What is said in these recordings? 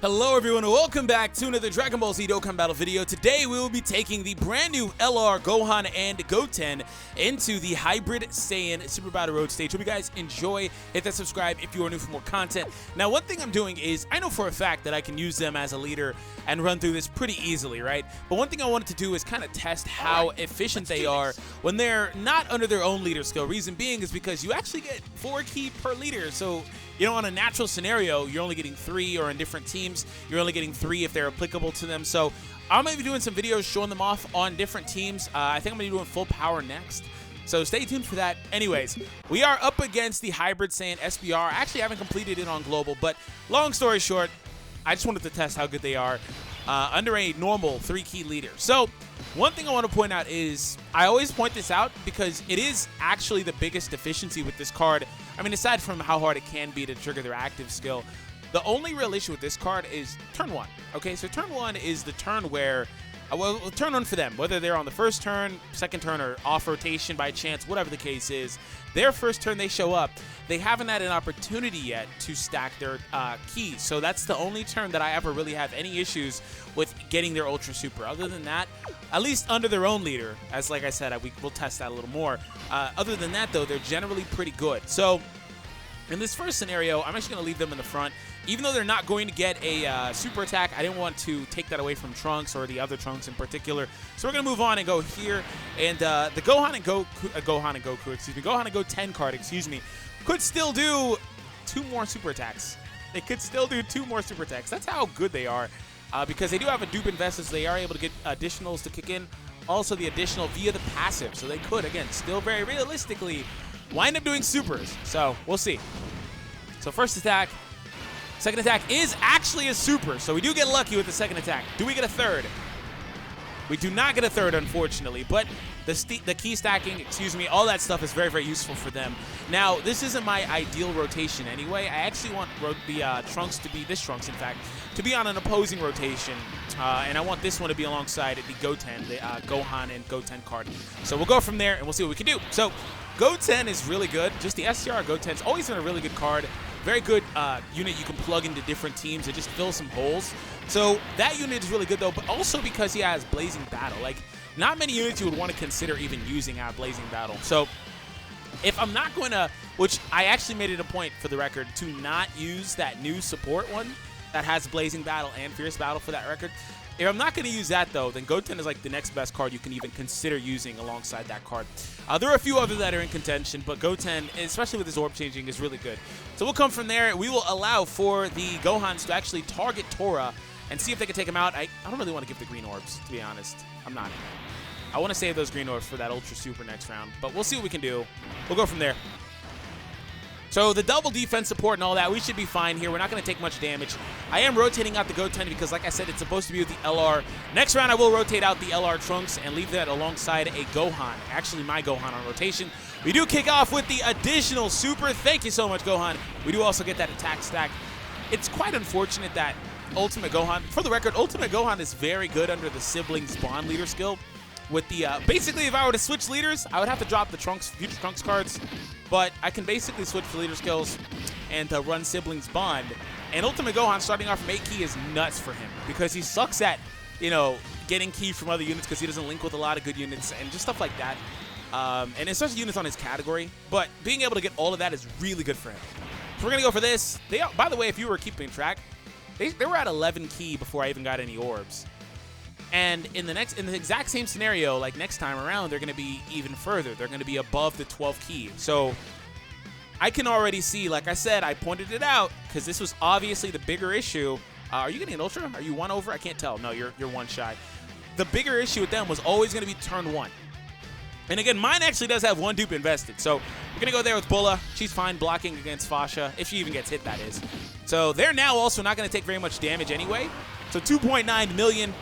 Hello everyone and welcome back to another Dragon Ball Z Dokkan Battle video. Today we will be taking the brand new LR Gohan and Goten into the Hybrid Saiyan Super Battle Road stage. Hope you guys enjoy. Hit that subscribe if you are new for more content. Now one thing I'm doing is, I know for a fact that I can use them as a leader and run through this pretty easily, right? But one thing I wanted to do is kind of test how efficient they are when they're not under their own leader skill. Reason being is because you actually get 4 ki per leader. So, you know, on a natural scenario, you're only getting 3, or in different teams, you're only getting 3 if they're applicable to them. So I'm going to be doing some videos showing them off on different teams. I think I'm going to be doing full power next. So stay tuned for that. Anyways, we are up against the Hybrid Saiyan SBR. I actually haven't completed it on Global, but long story short, I just wanted to test how good they are under a normal 3 ki leader. So one thing I want to point out is, I always point this out because it is actually the biggest deficiency with this card. I mean, aside from how hard it can be to trigger their active skill, the only real issue with this card is turn 1. Okay, so turn 1 is the turn where, well, turn 1 for them, whether they're on the first turn, second turn, or off rotation by chance, whatever the case is, their first turn they show up, they haven't had an opportunity yet to stack their keys. So that's the only turn that I ever really have any issues with getting their Ultra Super. Other than that, at least under their own leader, as like I said, we'll test that a little more. Other than that, though, they're generally pretty good. So in this first scenario, I'm actually going to leave them in the front. Even though they're not going to get a super attack, I didn't want to take that away from Trunks, or the other Trunks in particular. So we're going to move on and go here. And the Gohan and Goten card, excuse me, could still do 2 more super attacks. They could still do 2 more super attacks. That's how good they are. Because they do have a dupe invest, so they are able to get additionals to kick in. Also the additional via the passive. So they could, again, still very realistically wind up doing supers. So we'll see. So first attack. Second attack is actually a super, so we do get lucky with the second attack. Do we get a third? We do not get a third, unfortunately, but the key stacking, excuse me, all that stuff is very, very useful for them. Now, this isn't my ideal rotation anyway. I actually want the Trunks to be, this Trunks, in fact, to be on an opposing rotation, and I want this one to be alongside the Goten, the Gohan and Goten card. So we'll go from there, and we'll see what we can do. So Goten is really good. Just the SCR Goten's always been a really good card. Very good unit you can plug into different teams and just fill some holes. So that unit is really good, though, but also because he has Blazing Battle. Like, not many units you would want to consider even using out Blazing Battle. So if I'm not going to, which I actually made it a point for the record, to not use that new support one that has Blazing Battle and Fierce Battle for that record. If I'm not going to use that, though, then Goten is like the next best card you can even consider using alongside that card. There are a few others that are in contention, but Goten, especially with his orb changing, is really good. So we'll come from there. We will allow for the Gohans to actually target Tora and see if they can take him out. I don't really want to give the green orbs, to be honest. I'm not. I want to save those green orbs for that Ultra Super next round, but we'll see what we can do. We'll go from there. So the double defense support and all that, we should be fine here. We're not going to take much damage. I am rotating out the Goten because, like I said, it's supposed to be with the LR. Next round, I will rotate out the LR Trunks and leave that alongside a Gohan. Actually, my Gohan on rotation. We do kick off with the additional super. Thank you so much, Gohan. We do also get that attack stack. It's quite unfortunate that Ultimate Gohan, for the record, Ultimate Gohan is very good under the Siblings Bond leader skill. With the, basically, if I were to switch leaders, I would have to drop the Trunks, future Trunks cards. But I can basically switch the leader skills and run Siblings Bond. And Ultimate Gohan starting off from 8 ki is nuts for him because he sucks at, you know, getting ki from other units because he doesn't link with a lot of good units and just stuff like that. And especially units on his category. But being able to get all of that is really good for him. So we're going to go for this. By the way, if you were keeping track, they were at 11 ki before I even got any orbs. And in the exact same scenario, like next time around, they're going to be even further. They're going to be above the 12 ki. So I can already see, like I said, I pointed it out because this was obviously the bigger issue. Are you getting an Ultra? Are you 1 over? I can't tell. No, you're 1 shy. The bigger issue with them was always going to be turn 1. And again, mine actually does have 1 dupe invested. So we're going to go there with Bulla. She's fine blocking against Fasha, if she even gets hit, that is. So they're now also not going to take very much damage anyway. So 2.9 million.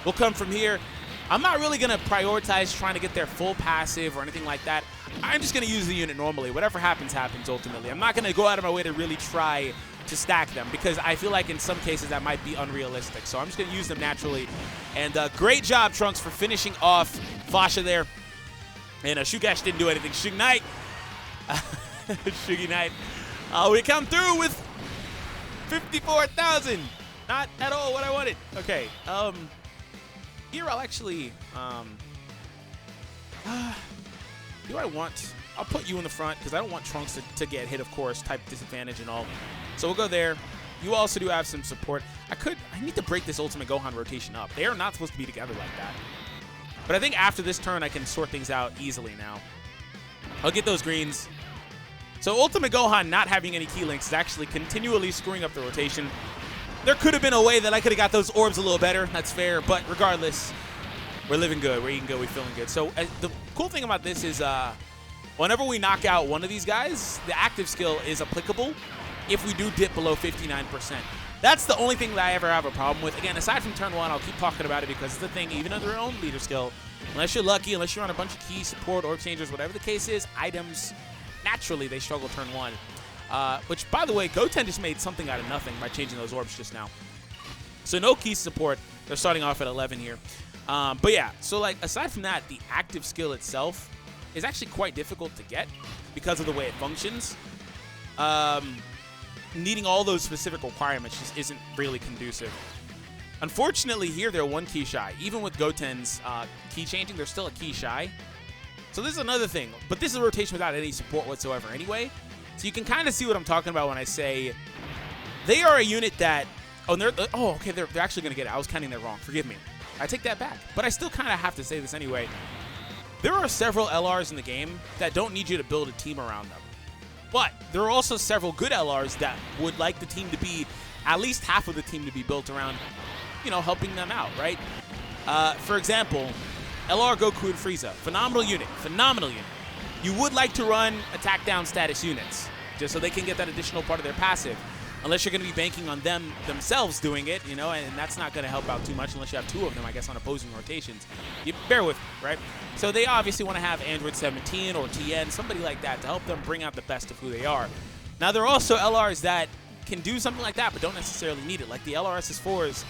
We'll come from here. I'm not really going to prioritize trying to get their full passive or anything like that. I'm just going to use the unit normally. Whatever happens, happens ultimately. I'm not going to go out of my way to really try to stack them because I feel like in some cases that might be unrealistic. So I'm just going to use them naturally. And great job, Trunks, for finishing off Fasha there. And Shugash didn't do anything. Shug Knight. Shuggy Knight. We come through with 54,000. Not at all what I wanted. Okay. Here I'll actually, do I want, I'll put you in the front because I don't want Trunks to get hit, of course, type disadvantage and all. So we'll go there. You also do have some support. I need to break this Ultimate Gohan rotation up. They are not supposed to be together like that. But I think after this turn, I can sort things out easily now. I'll get those greens. So Ultimate Gohan not having any key links is actually continually screwing up the rotation. There could have been a way that I could have got those orbs a little better. That's fair. But regardless, we're living good. We're eating good. We're feeling good. So the cool thing about this is whenever we knock out one of these guys, the active skill is applicable if we do dip below 59%. That's the only thing that I ever have a problem with. Again, aside from turn 1, I'll keep talking about it because it's the thing, even under their own leader skill, unless you're lucky, unless you're on a bunch of key support, orb changers, whatever the case is, items, naturally they struggle turn 1. Which, by the way, Goten just made something out of nothing by changing those orbs just now. So no key support. They're starting off at 11 here. But yeah, so like aside from that, the active skill itself is actually quite difficult to get because of the way it functions. Needing all those specific requirements just isn't really conducive. Unfortunately, here they're 1 key shy. Even with Goten's key changing, they're still a key shy. So this is another thing. But this is a rotation without any support whatsoever anyway. So you can kind of see what I'm talking about when I say they are a unit that... Oh, okay, they're actually going to get it. I was counting that wrong. Forgive me. I take that back. But I still kind of have to say this anyway. There are several LRs in the game that don't need you to build a team around them. But there are also several good LRs that would like the team to be, at least half of the team to be built around, you know, helping them out, right? For example, LR Goku and Frieza, phenomenal unit, phenomenal unit. You would like to run attack down status units, just so they can get that additional part of their passive. Unless you're going to be banking on them themselves doing it, you know, and that's not going to help out too much unless you have 2 of them, I guess, on opposing rotations. You bear with me, right? So they obviously want to have Android 17 or TN, somebody like that, to help them bring out the best of who they are. Now, there are also LRs that can do something like that, but don't necessarily need it. Like the LRSS4s,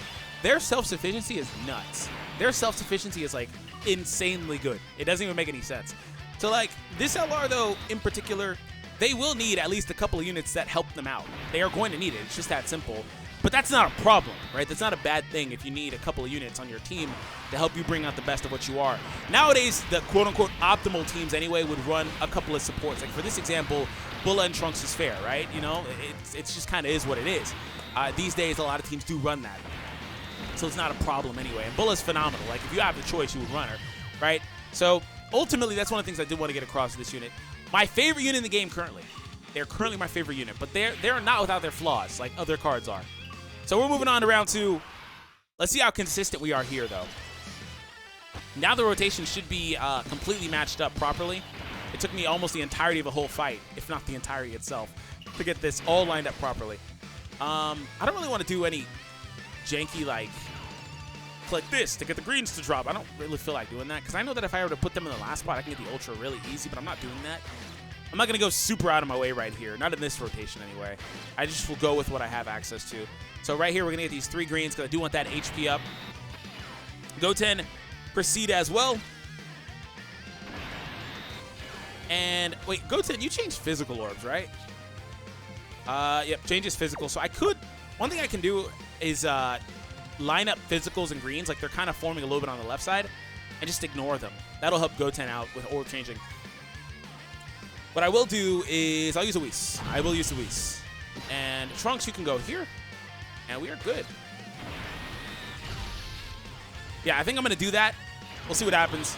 their self-sufficiency is nuts. Their self-sufficiency is, like, insanely good. It doesn't even make any sense. So, like, this LR, though, in particular... they will need at least a couple of units that help them out. They are going to need it. It's just that simple. But that's not a problem, right? That's not a bad thing if you need a couple of units on your team to help you bring out the best of what you are. Nowadays, the quote-unquote optimal teams anyway would run a couple of supports. Like for this example, Bulla and Trunks is fair, right? You know, it's just kind of is what it is. These days, a lot of teams do run that. So it's not a problem anyway. And Bulla's phenomenal. Like if you have the choice, you would run her, right? So ultimately, that's one of the things I did want to get across with this unit. My favorite unit in the game currently. They're currently my favorite unit, but they're not without their flaws like other cards are. So we're moving on to round 2. Let's see how consistent we are here, though. Now the rotation should be completely matched up properly. It took me almost the entirety of a whole fight, if not the entirety itself, to get this all lined up properly. I don't really want to do any janky, like, click this to get the greens to drop. I don't really feel like doing that because I know that if I were to put them in the last spot, I can get the ultra really easy, but I'm not doing that. I'm not going to go super out of my way right here. Not in this rotation anyway. I just will go with what I have access to. So right here, we're going to get these 3 greens because I do want that HP up. Goten proceed as well. And wait, Goten, you changed physical orbs, right? Yep, changes physical. So I could, one thing I can do is line up physicals and greens, like they're kind of forming a little bit on the left side, and just ignore them. That'll help Goten out with orb changing. What I will do is I'll use a Whis. I will use the Whis. And Trunks, you can go here, and we are good. Yeah, I think I'm going to do that. We'll see what happens.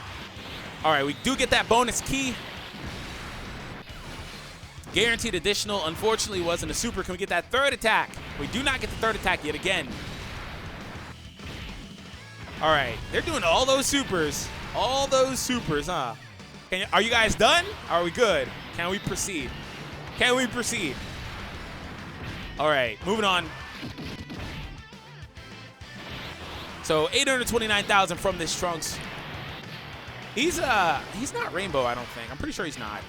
All right, we do get that bonus key. Guaranteed additional. Unfortunately, wasn't a super. Can we get that 3rd attack? We do not get the 3rd attack yet again. All right, they're doing all those supers. All those supers, huh? Are you guys done? Are we good? Can we proceed? Can we proceed? All right, moving on. So 829,000 from this Trunks. He's not Rainbow, I don't think. I'm pretty sure he's not.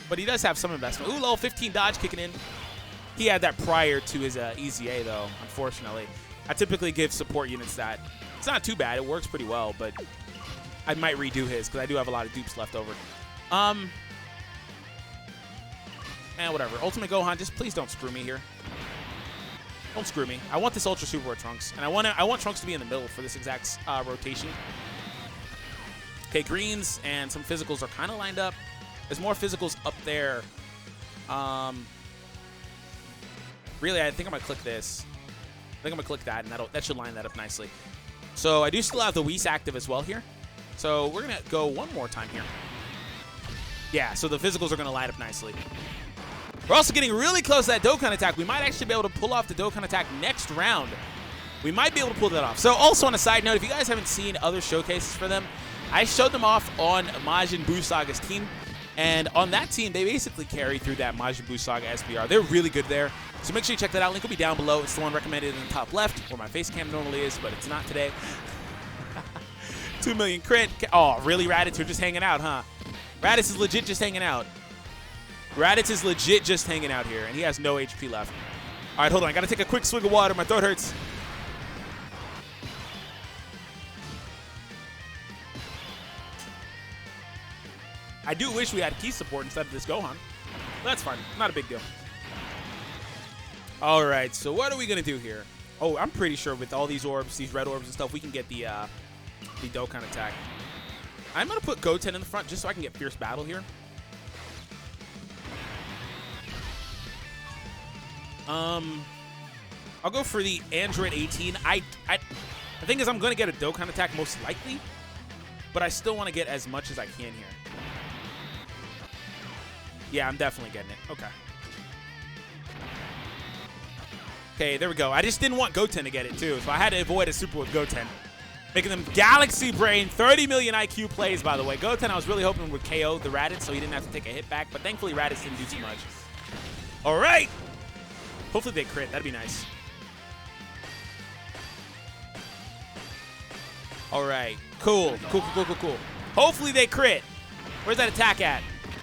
But he does have some investment. Ooh, level 15 dodge kicking in. He had that prior to his EZA, though, unfortunately. I typically give support units that. It's not too bad. It works pretty well, but I might redo his because I do have a lot of dupes left over. And whatever. Ultimate Gohan, just please don't screw me here. Don't screw me. I want this Ultra Super Rare Trunks, and I want Trunks to be in the middle for this exact rotation. Okay, greens and some physicals are kind of lined up. There's more physicals up there. Really, I think I'm gonna click this. I think I'm gonna click that, and that should line that up nicely. So I do still have the Whis active as well here. So we're gonna go one more time here. Yeah, so the physicals are gonna line up nicely. We're also getting really close to that Dokkan attack. We might actually be able to pull off the Dokkan attack next round. We might be able to pull that off. So also on a side note, if you guys haven't seen other showcases for them, I showed them off on Majin Buu Saga's team. And on that team, they basically carry through that Majin Buu Saga SBR. They're really good there. So make sure you check that out. Link will be down below. It's the one recommended in the top left, where my face cam normally is, but it's not today. 2 million crit. Oh, really, Raditz? You're just hanging out, huh? Raditz is legit just hanging out. Raditz is legit just hanging out here, and he has no HP left. All right, hold on. I got to take a quick swig of water. My throat hurts. I do wish we had key support instead of this Gohan. That's fine. Not a big deal. All right, so what are we going to do here? Oh, I'm pretty sure with all these orbs, these red orbs and stuff, we can get the Dokkan attack. I'm going to put Goten in the front just so I can get Fierce Battle here. I'll go for the Android 18. I think I'm going to get a Dokkan attack most likely, but I still want to get as much as I can here. Yeah, I'm definitely getting it. Okay. Okay, there we go. I just didn't want Goten to get it, too, so I had to avoid a super with Goten. Making them Galaxy Brain, 30 million IQ plays, by the way. Goten, I was really hoping would KO the Raditz so he didn't have to take a hit back, but thankfully Raditz didn't do too much. All right. Hopefully they crit. That'd be nice. All right. Cool. Cool. Hopefully they crit. Where's that attack at?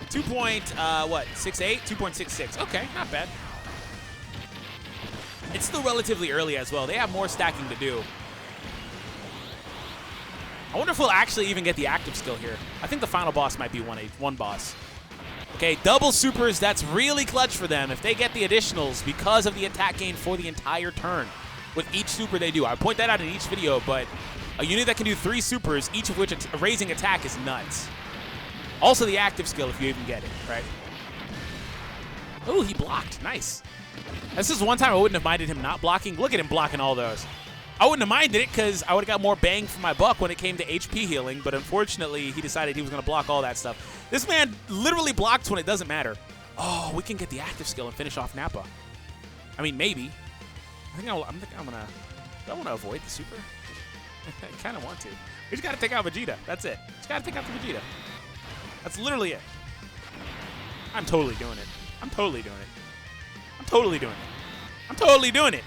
2.68? 2.66. Okay, not bad. It's still relatively early as well. They have more stacking to do. I wonder if we'll actually even get the active skill here. I think the final boss might be one boss. Okay, double supers, that's really clutch for them if they get the additionals because of the attack gain for the entire turn with each super they do. I point that out in each video, but a unit that can do 3 supers, each of which a raising attack, is nuts. Also the active skill if you even get it, right? Oh, he blocked. Nice. This is one time I wouldn't have minded him not blocking. Look at him blocking all those. I wouldn't have minded it because I would have got more bang for my buck when it came to HP healing, but unfortunately, he decided he was going to block all that stuff. This man literally blocks when it doesn't matter. Oh, we can get the active skill and finish off Nappa. I mean, maybe. I'm going to... Do I want to avoid the super? I kind of want to. We just got to take out Vegeta. That's it. Just got to take out the Vegeta. That's literally it. I'm totally doing it. I'm totally doing it. I'm totally doing it. I'm totally doing it.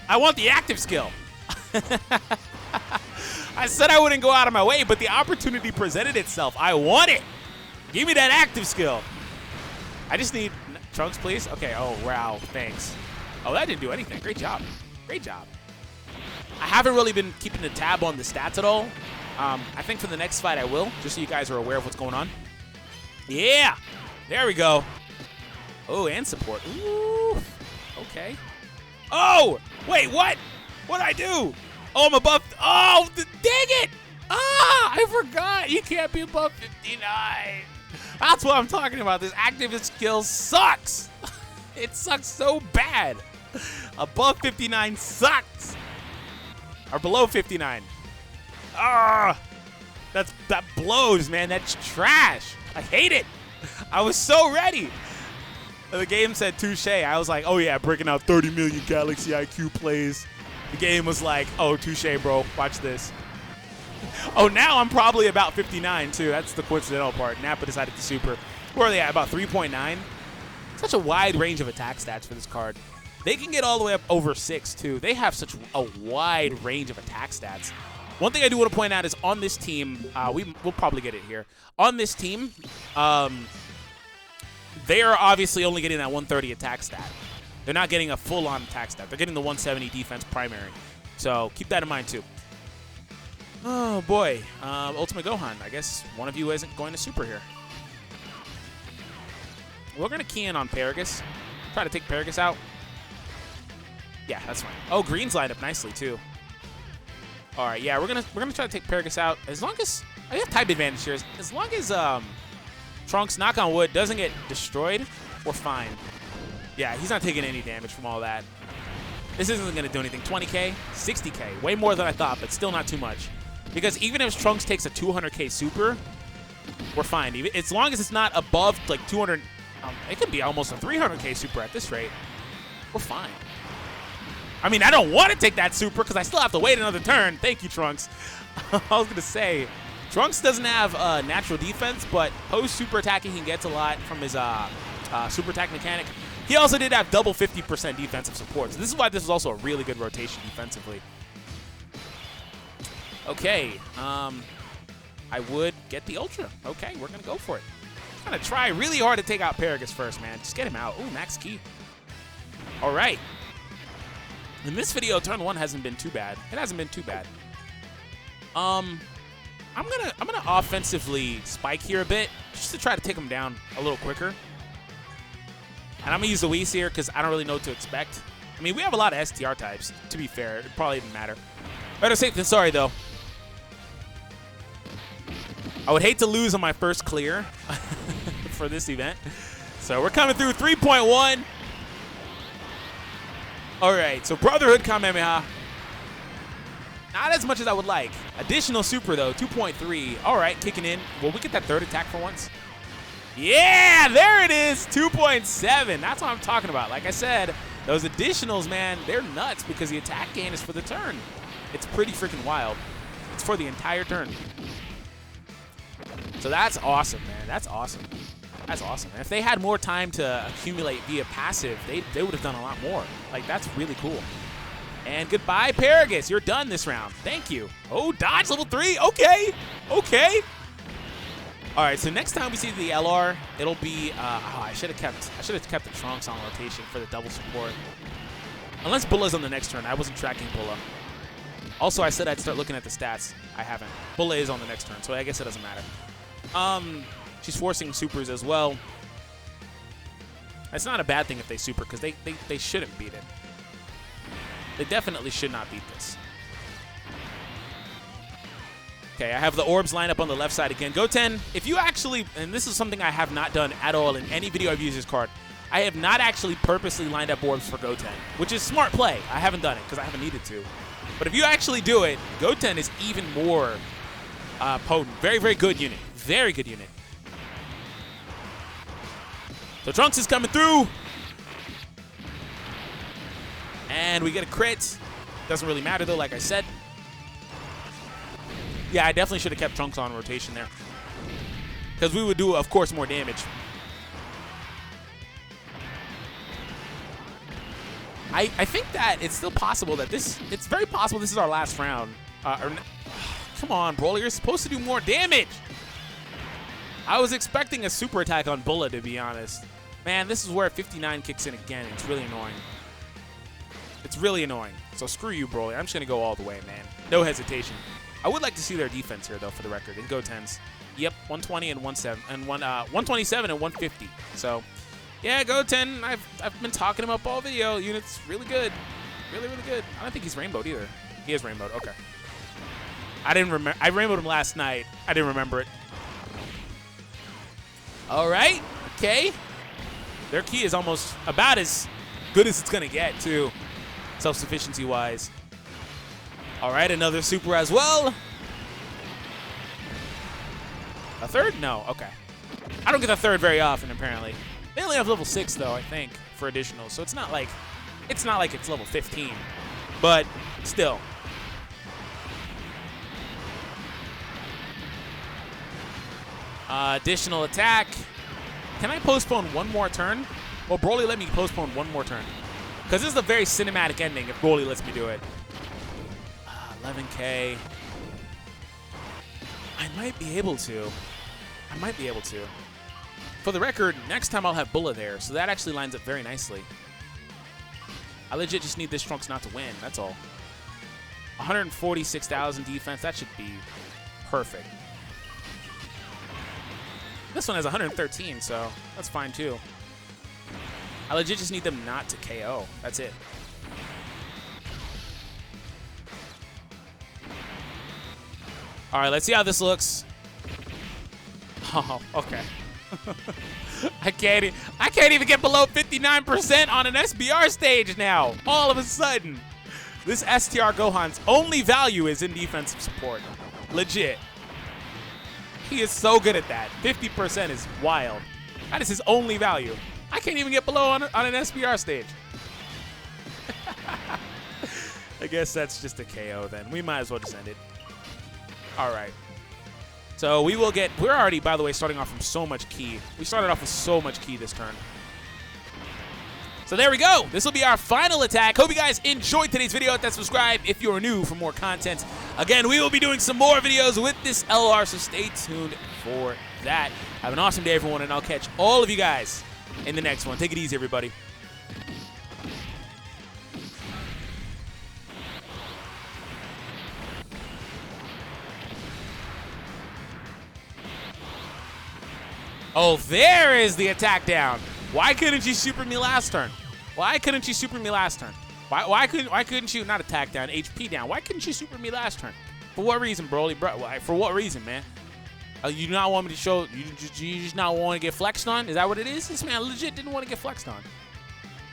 I want the active skill. I said I wouldn't go out of my way, but the opportunity presented itself. I want it. Give me that active skill. I just need Trunks, please. Okay. Oh, wow. Thanks. Oh, that didn't do anything. Great job. Great job. I haven't really been keeping the tab on the stats at all. I think for the next fight I will, just so you guys are aware of what's going on. Yeah. There we go. Oh, and support. Ooh. Okay. Oh! Wait, what? What'd I do? Oh, I'm above. Oh, dang it! Ah, I forgot. You can't be above 59. That's what I'm talking about. This active skill sucks. It sucks so bad. Above 59 sucks. Or below 59. Ah, that blows, man. That's trash. I hate it. I was so ready. The game said touche. I was like, oh yeah, breaking out 30 million Galaxy IQ plays. The game was like, oh, touche, bro. Watch this. Oh, now I'm probably about 59, too. That's the coincidental part. Nappa decided to super. Where are they at? About 3.9? Such a wide range of attack stats for this card. They can get all the way up over 6, too. They have such a wide range of attack stats. One thing I do want to point out is on this team, we'll probably get it here. On this team, they are obviously only getting that 130 attack stat. They're not getting a full-on attack stat. They're getting the 170 defense primary. So keep that in mind, too. Oh, boy. Ultimate Gohan. I guess one of you isn't going to super here. We're going to key in on Paragus. Try to take Paragus out. Yeah, that's fine. Oh, green's lined up nicely too. All right, yeah, we're gonna try to take Paragus out as long as I have type advantage here. As long as Trunks, knock on wood, doesn't get destroyed, we're fine. Yeah, he's not taking any damage from all that. This isn't gonna do anything. 20K, 60K, way more than I thought, but still not too much. Because even if Trunks takes a 200K super, we're fine. Even as long as it's not above like 200, it could be almost a 300K super at this rate. We're fine. I mean, I don't want to take that super because I still have to wait another turn. Thank you, Trunks. I was going to say, Trunks doesn't have natural defense, but post-super attacking, he gets a lot from his super attack mechanic. He also did have double 50% defensive support. So this is why this is also a really good rotation defensively. Okay. I would get the Ultra. Okay, we're going to go for it. I'm going to try really hard to take out Paragus first, man. Just get him out. Ooh, max key. All right. In this video, turn 1 hasn't been too bad. It hasn't been too bad. I'm gonna offensively spike here a bit, just to try to take him down a little quicker. And I'm gonna use the Whis here because I don't really know what to expect. I mean, we have a lot of STR types. To be fair, it probably didn't matter. Better safe than sorry, though. I would hate to lose on my first clear for this event. So we're coming through 3.1. All right, so Brotherhood Kamehameha. Not as much as I would like. Additional super, though, 2.3. All right, kicking in. Will we get that third attack for once? Yeah, there it is, 2.7. That's what I'm talking about. Like I said, those additionals, man, they're nuts because the attack gain is for the turn. It's pretty freaking wild. It's for the entire turn. So that's awesome, man. That's awesome. That's awesome. And if they had more time to accumulate via passive, they would have done a lot more. Like, that's really cool. And goodbye, Paragus. You're done this round. Thank you. Oh, dodge level 3. Okay. Okay. All right, so next time we see the LR, it'll be I should have kept the Trunks on rotation for the double support. Unless Bulla's on the next turn. I wasn't tracking Bulla. Also, I said I'd start looking at the stats. I haven't. Bulla is on the next turn, so I guess it doesn't matter. She's forcing supers as well. It's not a bad thing if they super, because they shouldn't beat it. They definitely should not beat this. Okay, I have the orbs lined up on the left side again. Goten, if you actually, and this is something I have not done at all in any video I've used this card, I have not actually purposely lined up orbs for Goten, which is smart play. I haven't done it because I haven't needed to. But if you actually do it, Goten is even more potent. Very, very good unit. Very good unit. So Trunks is coming through. And we get a crit. Doesn't really matter, though, like I said. Yeah, I definitely should have kept Trunks on rotation there. Because we would do, of course, more damage. I think that it's still possible that it's very possible this is our last round. Come on, Broly, you're supposed to do more damage. I was expecting a super attack on Bulla, to be honest. Man, this is where 59 kicks in again. It's really annoying. It's really annoying. So screw you, Broly. I'm just going to go all the way, man. No hesitation. I would like to see their defense here, though, for the record. In Goten's. Yep, 120 and 127 and 150. So, yeah, Goten, I've been talking him up all video. Unit's really good. Really, really good. I don't think he's rainbowed either. He is rainbowed. Okay. I didn't remember. I rainbowed him last night. I didn't remember it. All right. Okay. Their key is almost about as good as it's going to get, too, self-sufficiency-wise. All right, another super as well. A third? No. Okay. I don't get the third very often, apparently. They only have level 6, though, I think, for additionals. So it's not like it's level 15. But still. Additional attack. Can I postpone one more turn? Well, Broly let me postpone one more turn. Because this is a very cinematic ending if Broly lets me do it. 11K. I might be able to. I might be able to. For the record, next time I'll have Bulla there, so that actually lines up very nicely. I legit just need this Trunks not to win, that's all. 146,000 defense, that should be perfect. This one has 113, so that's fine too. I legit just need them not to KO. That's it. All right, let's see how this looks. Oh, okay. I can't even get below 59% on an SBR stage now. All of a sudden, this STR Gohan's only value is in defensive support. Legit. He is so good at that. 50% is wild. That is his only value. I can't even get below on an SBR stage. I guess that's just a KO then. We might as well just end it. All right. So we will get, we're already, by the way, starting off from so much ki. We started off with so much ki this turn. So there we go. This will be our final attack. Hope you guys enjoyed today's video. Hit that subscribe if you're new for more content. Again, we will be doing some more videos with this LR, so stay tuned for that. Have an awesome day, everyone, and I'll catch all of you guys in the next one. Take it easy, everybody. Oh, there is the attack down. Why couldn't you super me last turn? Why couldn't you super me last turn? Why couldn't you not attack down, HP down? Why couldn't you super me last turn? For what reason, Broly? Bro, for what reason, man? You do not want me to show, you just not want to get flexed on? Is that what it is? This man legit didn't want to get flexed on.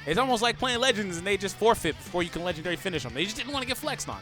It's almost like playing Legends and they just forfeit before you can legendary finish them. They just didn't want to get flexed on.